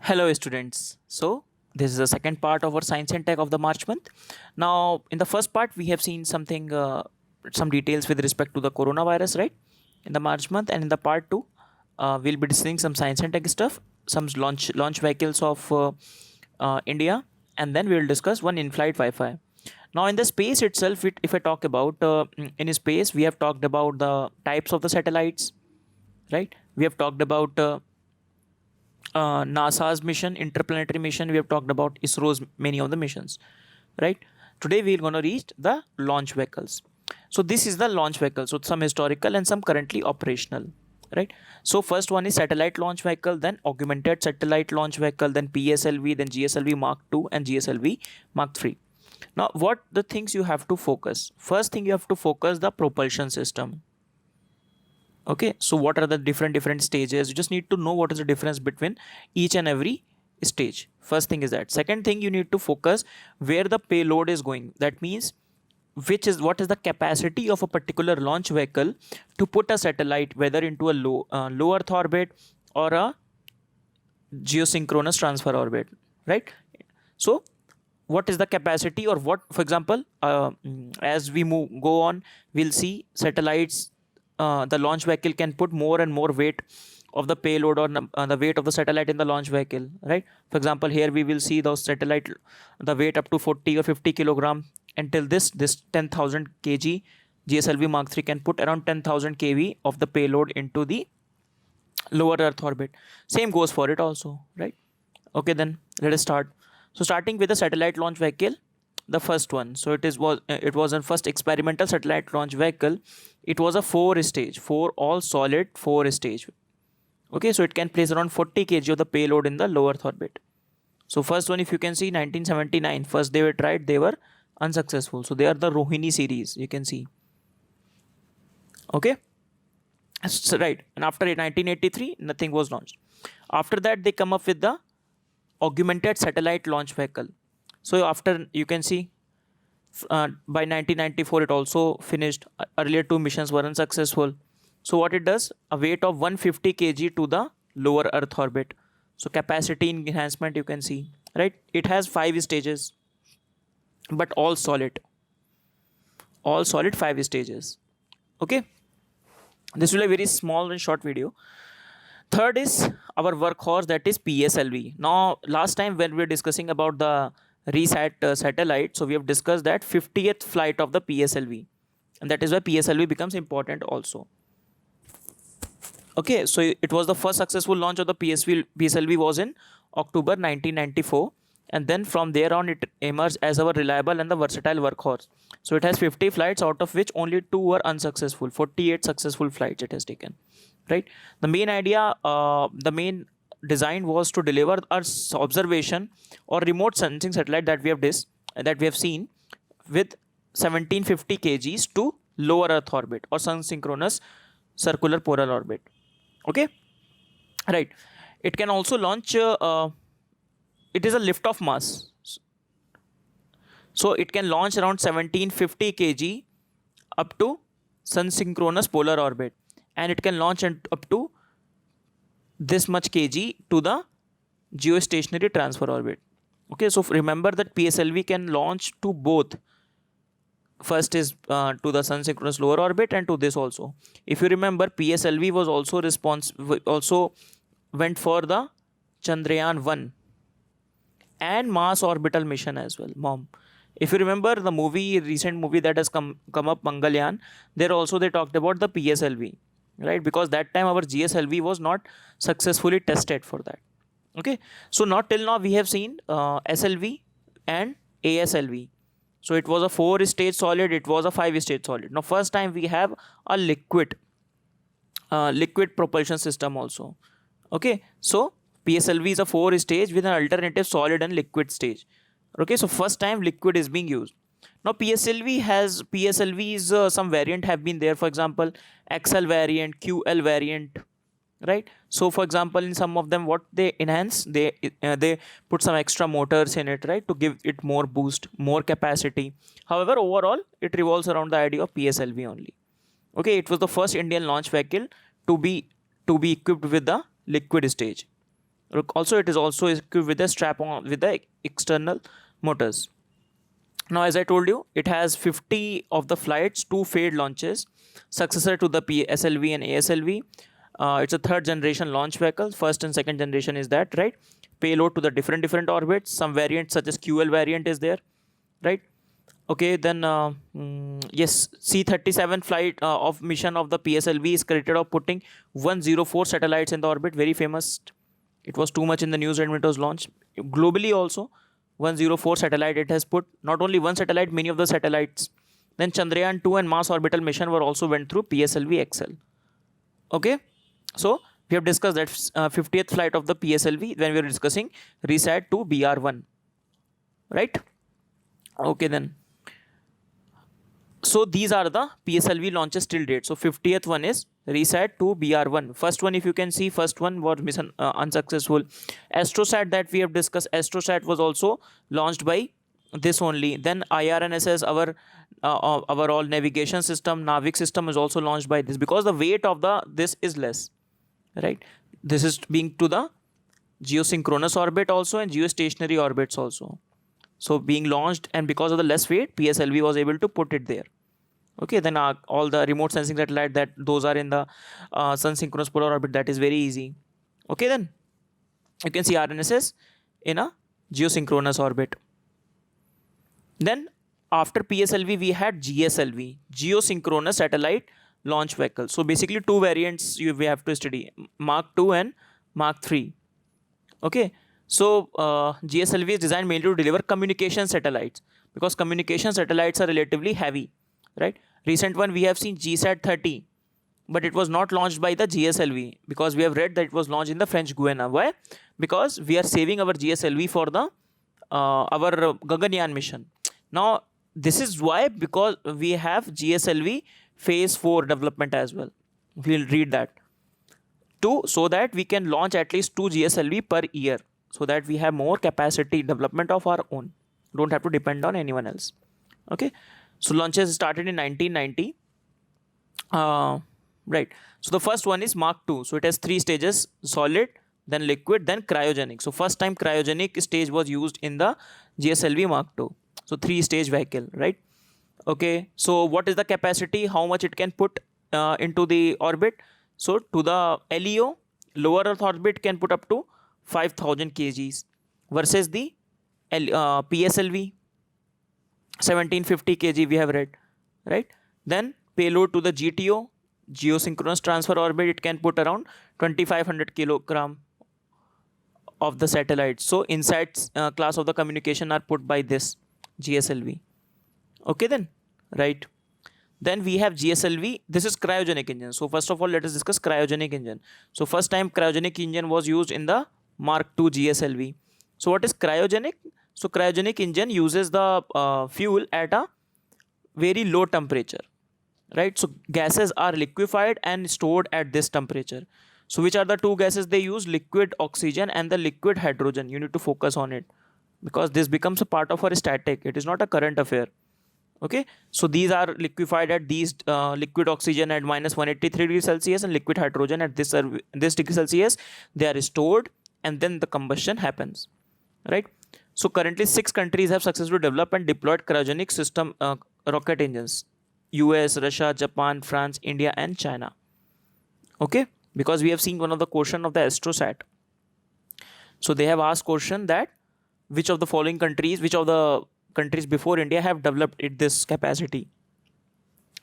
Hello, students. So, this is the second part of our science and tech of the March month. Now, in the first part, we have seen some details with respect to the coronavirus, right? In the March month, and in the part two, we'll be discussing some science and tech stuff, some launch vehicles of India, and then we'll discuss one in-flight Wi-Fi. Now, in the space itself, if I talk about in space, we have talked about the types of the satellites, right? We have talked about NASA's mission, interplanetary mission. We have talked about ISRO's many of the missions, right? Today we are going to reach the launch vehicles. So this is the launch vehicle. So some historical and some currently operational, right? So first one is satellite launch vehicle, then augmented satellite launch vehicle, then PSLV, then GSLV Mark II and GSLV Mark III. Now, what the things you have to focus? First thing you have to focus the propulsion system. Okay, so what are the different stages? You just need to know what is the difference between each and every stage. First thing is that. Second thing, you need to focus where the payload is going. That means what is the capacity of a particular launch vehicle to put a satellite whether into a low earth orbit or a geosynchronous transfer orbit, right? So what is the capacity, or what, for example, as we go on, we'll see satellites, the launch vehicle can put more and more weight of the payload, or the weight of the satellite in the launch vehicle, right? For example, here we will see those satellite, the weight up to 40 or 50 kilogram. Until this 10,000 kg GSLV Mark 3 can put around 10,000 kV of the payload into the lower earth orbit. Same goes for it also, right? Okay, then let us start. So starting with the satellite launch vehicle, the first one. So it was a first experimental satellite launch vehicle. It was a four all solid four stage. Okay, so it can place around 40 kg of the payload in the low earth orbit. So first one, if you can see, 1979, first they were tried, they were unsuccessful. So they are the Rohini series, you can see. Okay, so, right. And after 1983, nothing was launched. After that, they come up with the augmented satellite launch vehicle. So after, you can see, by 1994 it also finished. Earlier two missions were unsuccessful. So what it does, a weight of 150 kg to the lower earth orbit. So capacity enhancement, you can see, right? It has 5 stages, but all solid 5 stages. Okay, this will be a very small and short video. Third is our workhorse, that is PSLV. Now, last time when we were discussing about the RESAT satellite, so we have discussed that 50th flight of the PSLV, and that is why PSLV becomes important also. Okay, so it was the first successful launch of the PSLV was in October 1994, and then from there on it emerged as our reliable and the versatile workhorse. So it has 50 flights, out of which only 2 were unsuccessful. 48 successful flights it has taken, right? The main idea, the main design was to deliver our observation or remote sensing satellite that we have seen with 1750 kgs to lower earth orbit or sun synchronous circular polar orbit. Okay, right. It can also launch, it is a lift off mass, so it can launch around 1750 kg up to sun synchronous polar orbit, and it can launch up to this much kg to the geostationary transfer orbit. Okay, so remember that PSLV can launch to both. First is to the sun synchronous lower orbit, and to this also. If you remember, PSLV was also went for the Chandrayaan 1 and Mars orbital mission as well, MOM. If you remember the recent movie that has come up, Mangalyaan, there also they talked about the PSLV, right? Because that time our GSLV was not successfully tested for that. Okay, so not till now we have seen SLV and ASLV. So it was a 4-stage solid, it was a 5-stage solid. Now first time we have a liquid propulsion system also. Okay, so PSLV is a 4-stage with an alternative solid and liquid stage. Okay, so first time liquid is being used. Now PSLV's some variant have been there. For example, XL variant, QL variant, right? So for example, in some of them, what they enhance, they put some extra motors in it, right, to give it more boost, more capacity. However, overall it revolves around the idea of PSLV only. Okay, it was the first Indian launch vehicle to be equipped with the liquid stage. Also, it is also equipped with a strap on with the external motors. Now, as I told you, it has 50 of the flights, 2 failed launches, successor to the PSLV and ASLV. It's a third generation launch vehicle. First and second generation is that, right? Payload to the different orbits. Some variants such as QL variant is there, right? Okay, then yes, C-37 flight of mission of the PSLV is credited of putting 104 satellites in the orbit. Very famous. It was too much in the news when it was launched. Globally also, 104 satellite it has put. Not only one satellite, many of the satellites. Then Chandrayaan 2 and Mars orbital mission were also went through PSLV XL. Okay, so we have discussed that 50th flight of the PSLV when we were discussing RESAT to BR1, right? Okay, then. So these are the PSLV launches till date. So 50th one is RESAT to BR1. First one, if you can see, first one was mission unsuccessful. ASTROSAT that we have discussed, ASTROSAT was also launched by this only. Then IRNSS, our all navigation system, Navig system is also launched by this, because the weight of this is less, right? This is being to the geosynchronous orbit also and geostationary orbits also. So being launched, and because of the less weight, PSLV was able to put it there. Okay, then all the remote sensing satellite, that those are in the sun synchronous polar orbit, that is very easy. Okay, then you can see RNSS in a geosynchronous orbit. Then after PSLV we had GSLV, geosynchronous satellite launch vehicle. So basically two variants we have to study, Mark II and Mark III. Okay, so GSLV is designed mainly to deliver communication satellites, because communication satellites are relatively heavy, right? Recent one we have seen GSAT-30, but it was not launched by the GSLV, because we have read that it was launched in the French Guiana. Why? Because we are saving our GSLV for the our Gaganyaan mission. Now this is why, because we have GSLV phase 4 development as well. We'll read that too, so that we can launch at least 2 GSLV per year, so that we have more capacity development of our own, don't have to depend on anyone else. Okay, so launches started in 1990. Right, so the first one is Mark II. So it has 3 stages: solid, then liquid, then cryogenic. So first time cryogenic stage was used in the GSLV Mark II. So 3-stage vehicle, right? Okay, so what is the capacity, how much it can put into the orbit? So to the LEO, lower Earth orbit, can put up to 5000 kgs versus the PSLV 1750 kg we have read, right? Then payload to the GTO, geosynchronous transfer orbit, it can put around 2500 kilogram of the satellite. So inside class of the communication are put by this GSLV. Okay, then, right? Then we have GSLV. This is cryogenic engine. So first of all, let us discuss cryogenic engine. So first time cryogenic engine was used in the Mark II GSLV. So what is cryogenic? So cryogenic engine uses the fuel at a very low temperature, right? So gases are liquefied and stored at this temperature. So which are the two gases they use? Liquid oxygen and the liquid hydrogen. You need to focus on it, because this becomes a part of our static. It is not a current affair. Okay, so these are liquefied at these liquid oxygen at minus 183 degrees Celsius and liquid hydrogen at this degree Celsius. They are stored and then the combustion happens, right? So currently 6 countries have successfully developed and deployed cryogenic system rocket engines: US, Russia, Japan, France, India and China. Okay, because we have seen one of the question of the ASTROSAT. So they have asked question that which of the following countries, which of the countries before India have developed this capacity.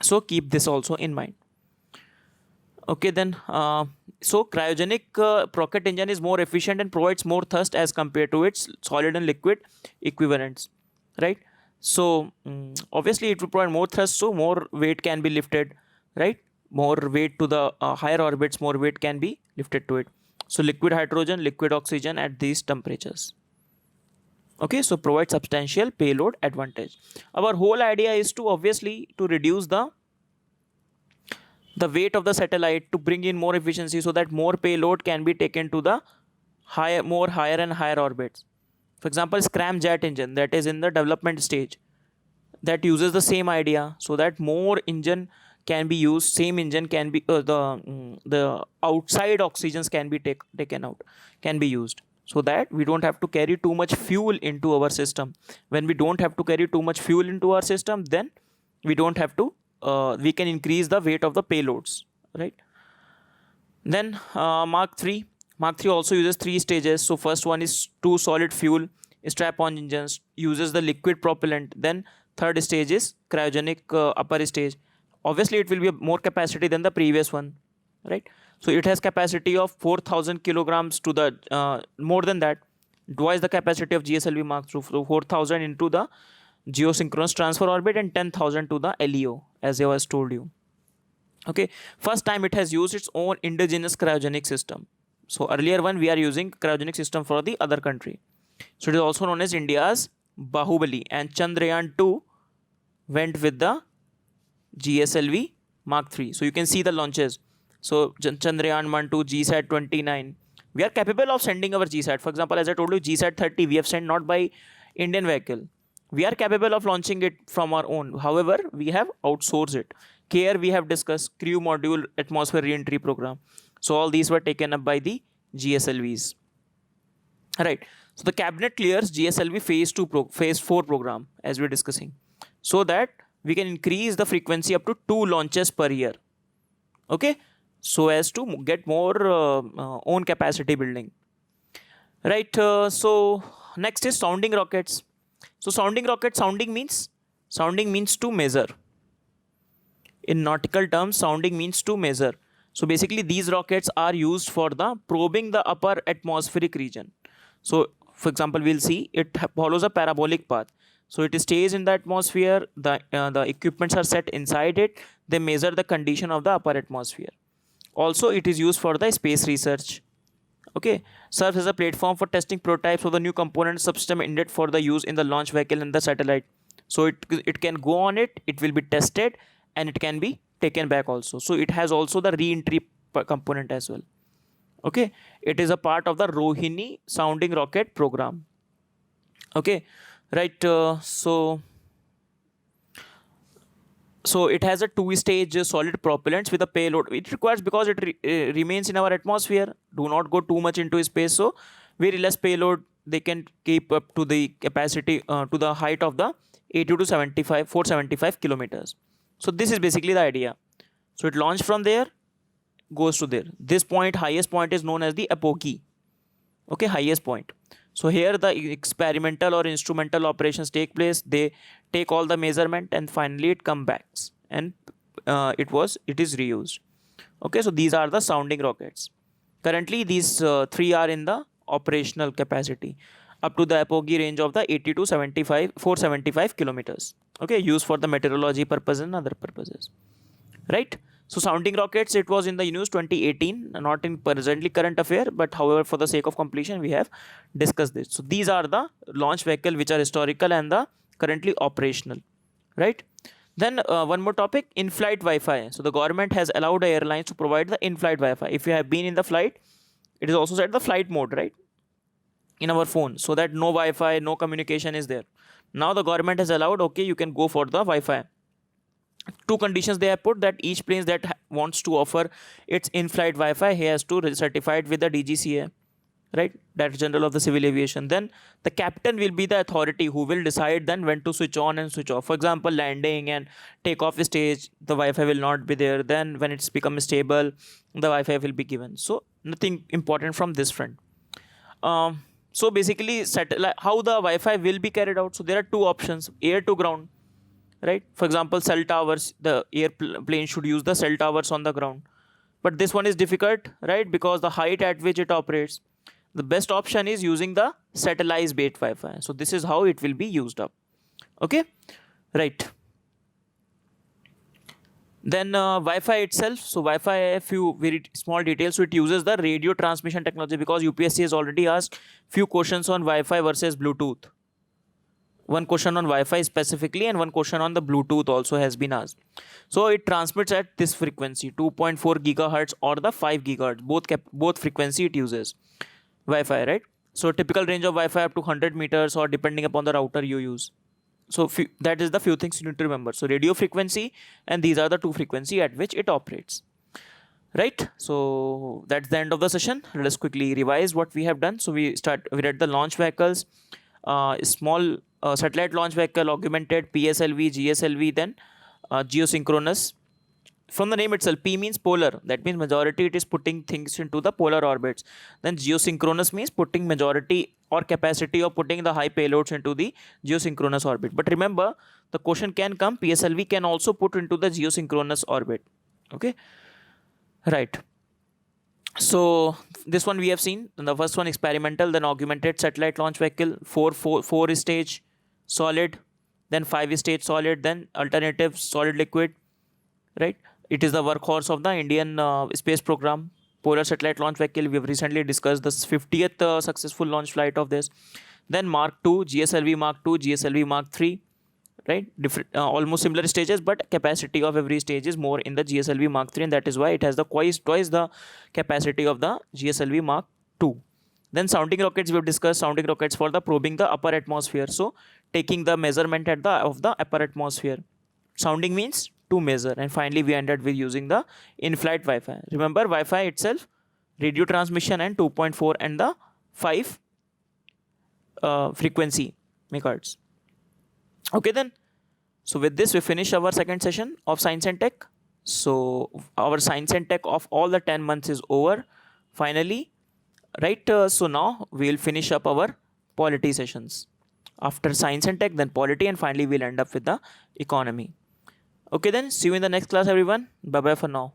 So keep this also in mind. Okay, then so cryogenic rocket engine is more efficient and provides more thrust as compared to its solid and liquid equivalents, right? So obviously it will provide more thrust, so more weight can be lifted, right? More weight to the higher orbits, more weight can be lifted to it. So liquid hydrogen, liquid oxygen at these temperatures. Okay, so provide substantial payload advantage. Our whole idea is to obviously to reduce the weight of the satellite, to bring in more efficiency, so that more payload can be taken to the higher and higher orbits. For example, scramjet engine that is in the development stage, that uses the same idea, so that more engine can be used, same engine can be the outside oxygens can be taken out, can be used, so that we don't have to carry too much fuel into our system. When we don't have to carry too much fuel into our system, then we don't have to we can increase the weight of the payloads, right? Then Mark 3 also uses three stages. So first one is two solid fuel strap-on engines, uses the liquid propellant. Then third stage is cryogenic upper stage. Obviously, it will be more capacity than the previous one, right? So it has capacity of 4,000 kilograms to the more than that, twice the capacity of GSLV Mark II. So 4,000 into the geosynchronous transfer orbit and 10,000 to the LEO, as I was told you. Okay, first time it has used its own indigenous cryogenic system. So earlier one we are using cryogenic system for the other country. So it is also known as India's Bahubali, and Chandrayaan 2 went with the GSLV Mark 3. So you can see the launches. So Chandrayaan 1 to GSAT 29. We are capable of sending our GSAT. For example, as I told you, GSAT 30 we have sent not by Indian vehicle. We are capable of launching it from our own. However, we have outsourced it. Here we have discussed crew module atmosphere re-entry program. So all these were taken up by the GSLVs. Right. So the cabinet clears GSLV phase 4 program, as we're discussing, so that we can increase the frequency up to 2 launches per year. Okay. So as to get more own capacity building. Right. So next is sounding rockets. So sounding means to measure. In nautical terms, sounding means to measure. So basically these rockets are used for the probing the upper atmospheric region. So for example, we'll see it follows a parabolic path. So it stays in the atmosphere, the equipments are set inside it, they measure the condition of the upper atmosphere. Also it is used for the space research. Okay, serves as a platform for testing prototypes of the new component subsystem intended for the use in the launch vehicle and the satellite. So it can go on it will be tested, and it can be taken back also. So it has also the re-entry component as well. Okay, it is a part of the Rohini sounding rocket program. Okay, right. So it has a two-stage solid propellants with a payload. It requires, because it remains in our atmosphere, do not go too much into space. So very less payload, they can keep up to the capacity to the height of the 80 to 475 kilometers. So this is basically the idea. So it launched from there, goes to there. This point, highest point, is known as the apogee. Okay, highest point. So here the experimental or instrumental operations take place. They take all the measurement, and finally it comes back, and it is reused. Okay, so these are the sounding rockets. Currently these three are in the operational capacity up to the apogee range of the 80 to 475 kilometers. Okay, used for the meteorology purpose and other purposes. Right. So sounding rockets, it was in the news 2018, not in presently current affair, but however for the sake of completion we have discussed this. So these are the launch vehicle which are historical and the currently operational, right? Then one more topic, in-flight Wi-Fi. So the government has allowed the airlines to provide the in-flight Wi-Fi. If you have been in the flight, it is also set the flight mode, right, in our phone, so that no Wi-Fi, no communication is there. Now the government has allowed, okay, you can go for the Wi-Fi. Two conditions they have put, that each plane that wants to offer its in-flight Wi-Fi, he has to certify it with the DGCA, right, Director General of the Civil Aviation. Then the captain will be the authority who will decide then when to switch on and switch off. For example, landing and takeoff stage, the Wi-Fi will not be there. Then when it's become stable, the Wi-Fi will be given. So nothing important from this front. So basically, how the Wi-Fi will be carried out. So there are two options: air to ground. Right, for example, cell towers, the airplane should use the cell towers on the ground, but this one is difficult, right, because the height at which it operates. The best option is using the satellite based Wi-Fi. So this is how it will be used up. Okay, right. Then Wi-Fi itself. So Wi-Fi, a few very small details. So it uses the radio transmission technology, because UPSC has already asked few questions on Wi-Fi versus Bluetooth. One question on Wi-Fi specifically, and one question on the Bluetooth also has been asked. So it transmits at this frequency, 2.4 gigahertz or the 5 gigahertz. Both frequency it uses Wi-Fi, right? So typical range of Wi-Fi up to 100 meters, or depending upon the router you use. So that is the few things you need to remember. So radio frequency, and these are the two frequency at which it operates. Right. So that's the end of the session. Let us quickly revise what we have done. So we read the launch vehicles, small satellite launch vehicle, augmented, PSLV, GSLV, then geosynchronous. From the name itself, P means polar. That means majority it is putting things into the polar orbits. Then geosynchronous means putting majority or capacity of putting the high payloads into the geosynchronous orbit. But remember, the question can come, PSLV can also put into the geosynchronous orbit. Okay. Right. So this one we have seen. And the first one experimental, then augmented satellite launch vehicle, four stage solid, then 5-stage solid, then alternative solid liquid. Right. It is the workhorse of the Indian space program. Polar satellite launch vehicle. We have recently discussed the 50th successful launch flight of this. Then Mark II, GSLV Mark II, GSLV Mark III. Right, different, almost similar stages, but capacity of every stage is more in the GSLV Mark III, and that is why it has the twice the capacity of the GSLV Mark II. Then sounding rockets, we have discussed sounding rockets for the probing the upper atmosphere. So taking the measurement at the of the upper atmosphere. Sounding means to measure, and finally we ended with using the in-flight Wi-Fi. Remember, Wi-Fi itself, radio transmission and 2.4 and the 5 frequency megahertz. Okay then. So with this we finish our second session of science and tech. So our science and tech of all the 10 months is over finally, right? So now we will finish up our polity sessions. After science and tech, then polity, and finally we'll end up with the economy. Okay then, see you in the next class everyone. Bye bye for now.